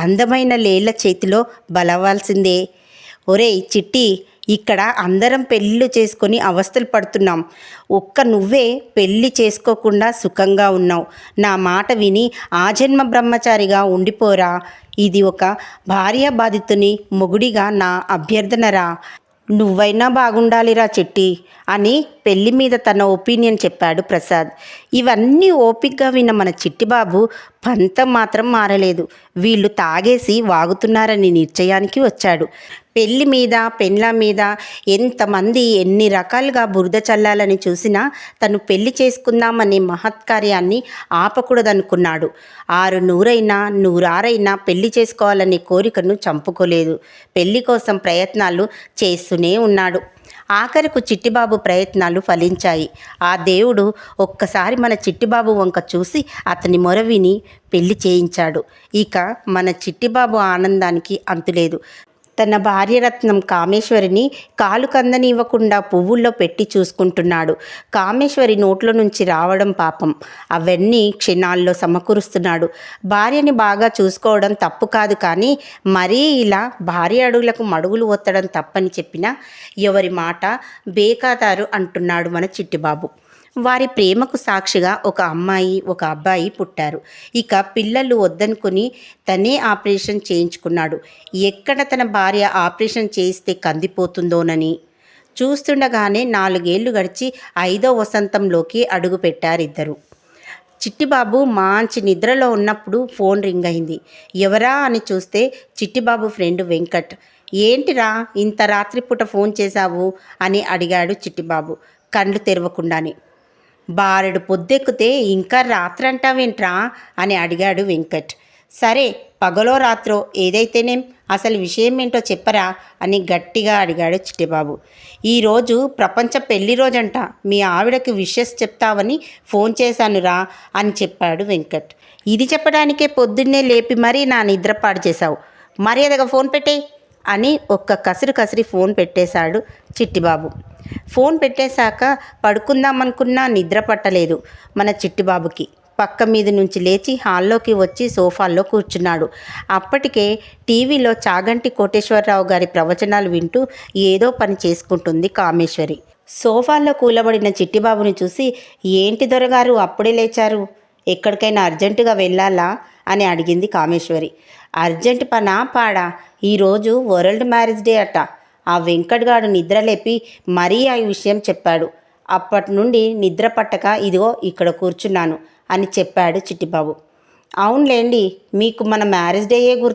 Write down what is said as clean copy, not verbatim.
అందమైన లేళ్ల చేతిలో బలవాల్సిందే. ఒరేయ్ చిట్టి, ఇక్కడ అందరం పెళ్ళిళ్ళు చేసుకొని అవస్థలు పడుతున్నాం. నువ్వే పెళ్ళి చేసుకోకుండా సుఖంగా ఉన్నావు. నా మాట విని ఆజన్మ బ్రహ్మచారిగా ఉండిపోరా. ఇది ఒక భార్యాబాధితుని మొగుడిగా నా అభ్యర్థనరా. నువ్వైనా బాగుండాలిరా చిట్టి అని పెళ్లి మీద తన ఒపీనియన్ చెప్పాడు ప్రసాద్. ఇవన్నీ ఓపికగా విన్న మన చిట్టిబాబు పంతం మాత్రం మారలేదు. వీళ్ళు తాగేసి వాగుతున్నారని నిశ్చయానికి వచ్చాడు. పెళ్లి మీద పెండ్ల మీద ఎంతమంది ఎన్ని రకాలుగా బురద చల్లాలని చూసినా తను పెళ్లి చేసుకుందామనే మహత్కార్యాన్ని ఆపకూడదనుకున్నాడు. 600 100 పెళ్లి చేసుకోవాలనే కోరికను చంపుకోలేదు. పెళ్లి కోసం ప్రయత్నాలు చేస్తూనే ఉన్నాడు. ఆఖరకు చిట్టిబాబు ప్రయత్నాలు ఫలించాయి. ఆ దేవుడు ఒక్కసారి మన చిట్టిబాబు వంక చూసి అతని మొర విని పెళ్లి చేయించాడు. ఇక మన చిట్టిబాబు ఆనందానికి అంతులేదు. తన భార్యరత్నం కామేశ్వరిని కాలు కందనివ్వకుండా పువ్వుల్లో పెట్టి చూసుకుంటున్నాడు. కామేశ్వరి నోట్లో నుంచి రావడం పాపం, అవన్నీ క్షణాల్లో సమకూరుస్తున్నాడు. భార్యని బాగా చూసుకోవడం తప్పు కాదు, కానీ మరీ ఇలా భార్య అడుగులకు మడుగులు ఒత్తడం తప్పని చెప్పినా ఎవరి మాట బేఖాతారు అంటున్నాడు మన చిట్టిబాబు. వారి ప్రేమకు సాక్షిగా ఒక అమ్మాయి ఒక అబ్బాయి పుట్టారు. ఇక పిల్లలు వద్దనుకుని తనే ఆపరేషన్ చేయించుకున్నాడు. ఎక్కడ తన భార్య ఆపరేషన్ చేయిస్తే కందిపోతుందోనని చూస్తుండగానే 4 ఏళ్లు గడిచి 5వ వసంతంలోకి అడుగుపెట్టారిద్దరు. చిట్టిబాబు మంచి నిద్రలో ఉన్నప్పుడు ఫోన్ రింగ్ అయింది. ఎవరా అని చూస్తే చిట్టిబాబు ఫ్రెండ్ వెంకట్. ఏంటిరా ఇంత రాత్రిపూట ఫోన్ చేశావు అని అడిగాడు చిట్టిబాబు కళ్ళు తెరవకుండానే. బారెడు పొద్దెక్కితే ఇంకా రాత్రంటావేంట్రా అని అడిగాడు వెంకట్. సరే పగలో రాత్రో ఏదైతేనేం అసలు విషయం ఏంటో చెప్పరా అని గట్టిగా అడిగాడు చిట్టిబాబు. ఈరోజు ప్రపంచ పెళ్లి రోజంట, మీ ఆవిడకి విషెస్ చెప్తావని ఫోన్ చేశానురా అని చెప్పాడు వెంకట్. ఇది చెప్పడానికే పొద్దున్నే లేపి మరీ నా నిద్ర పాడు చేశావు, మర్యాదగా ఫోన్ పెట్టే అని ఒక్క కసిరి ఫోన్ పెట్టేశాడు చిట్టిబాబు. ఫోన్ పెట్టేశాక పడుకుందామనుకున్నా నిద్ర పట్టలేదు మన చిట్టిబాబుకి. పక్క మీద నుంచి లేచి హాల్లోకి వచ్చి సోఫాల్లో కూర్చున్నాడు. అప్పటికే టీవీలో చాగంటి కోటేశ్వరరావు గారి ప్రవచనాలు వింటూ ఏదో పని చేసుకుంటుంది కామేశ్వరి. సోఫాల్లో కూలబడిన చిట్టిబాబుని చూసి, ఏంటి దొరగారు అప్పుడే లేచారు, ఎక్కడికైనా అర్జెంటుగా వెళ్ళాలా అని అడిగింది కామేశ్వరి. అర్జెంట్ పనా పాడా, ఈరోజు వరల్డ్ మ్యారేజ్ డే అట. ఆ వెంకట్గాడు నిద్రలేపి మరీ ఆ విషయం చెప్పాడు. అప్పటి నుండి నిద్ర పట్టక ఇదిగో ఇక్కడ కూర్చున్నాను అని చెప్పాడు చిట్టిబాబు. అవునులేండి, మీకు మన మ్యారేజ్ డేయే గుర్తు